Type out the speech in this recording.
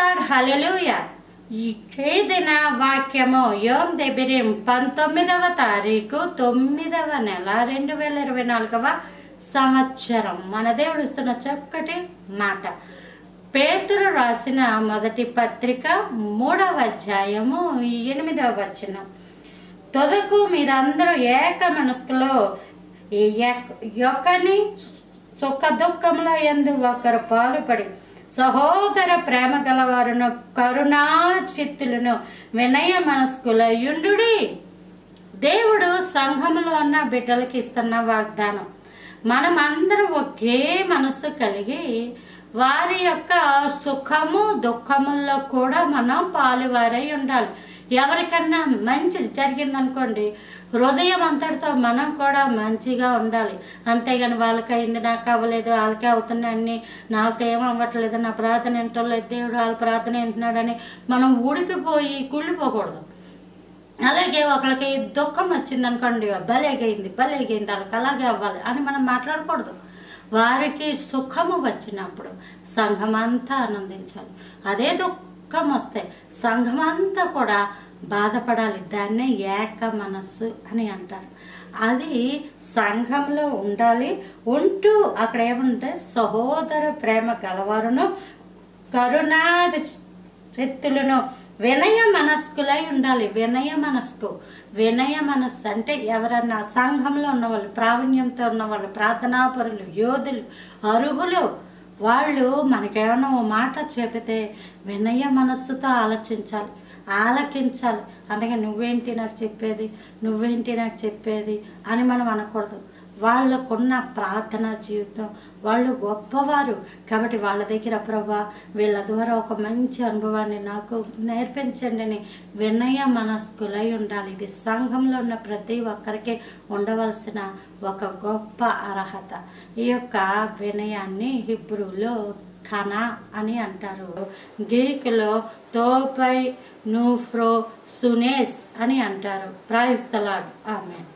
Lord హల్లెలూయా. ఈ దిన వాక్యము యోమ్ దెబిరిం 19వ తారీఖు 9వ నెల 2024వ సంవత్సరం. మన దేవుడు ఇస్తున్న చక్కటి మాట. పేతురు రాసిన మొదటి పత్రిక 3వ అధ్యాయము 8వ వచనం. తొదకు మీరందరూ ఏక మనస్కులో ఒకని సుఖ దుఃఖముల యందు ఒకరు పాలుపడి సహోదర ప్రేమ గలవారును కరుణా చిత్తులను వినయ మనస్కులయుండుడి. దేవుడు సంఘములో ఉన్న బిడ్డలకి ఇస్తున్న వాగ్దానం. మనం అందరం ఒకే మనస్సు కలిగి వారి యొక్క సుఖము దుఃఖముల్లో కూడా మనం పాలువారై ఉండాలి. ఎవరికన్నా మంచి జరిగిందనుకోండి, హృదయం అంతటితో మనం కూడా మంచిగా ఉండాలి. అంతేగాని వాళ్ళకి అయింది నాకు అవ్వలేదు, వాళ్ళకే అవుతున్నాయని నాకేం అవ్వట్లేదు, నా ప్రార్థన వింటలేదు, దేవుడు వాళ్ళ ప్రార్థన వింటున్నాడని మనం ఊడికిపోయి కుళ్ళిపోకూడదు. అలాగే ఒకరికి దుఃఖం వచ్చిందనుకోండి, భలేగైంది వాళ్ళకి అలాగే అవ్వాలి అని మనం మాట్లాడకూడదు. వారికి సుఖము వచ్చినప్పుడు సంఘమంతా ఆనందించాలి. అదే దుఃఖం వస్తే సంఘమంతా కూడా బాధపడాలి. దాన్నే ఏక మనస్సు అని అంటారు. అది సంఘంలో ఉండాలి. ఉంటూ అక్కడ ఏముంటే సహోదర ప్రేమ గలవారును కరుణా చిత్తులను వినయ మనస్కులై ఉండాలి. వినయ మనస్సు అంటే ఎవరన్నా సంఘంలో ఉన్నవాళ్ళు, ప్రావీణ్యంతో ఉన్నవాళ్ళు, ప్రార్థనాపరులు, యోధులు, అర్హులు, వాళ్ళు మనకేమైనా ఓ మాట చెబితే వినయ మనస్సుతో ఆలకించాలి. అందుకే నువ్వేంటి నాకు చెప్పేది అని మనం అనకూడదు. వాళ్ళకున్న ప్రార్థన జీవితం, వాళ్ళు గొప్పవారు కాబట్టి వాళ్ళ దగ్గర ప్రభా వీళ్ళ ద్వారా ఒక మంచి అనుభవాన్ని నాకు నేర్పించండి అని వినయ మనస్కులై ఉండాలి. ఇది సంఘంలో ఉన్న ప్రతి ఒక్కరికి ఉండవలసిన ఒక గొప్ప అర్హత. ఈ యొక్క వినయాన్ని హిబ్రూలో ఖనా అని అంటారు. గ్రీకులో తోపై నూఫ్రో సునేస్ అని అంటారు. Praise the Lord. ఆమేన్.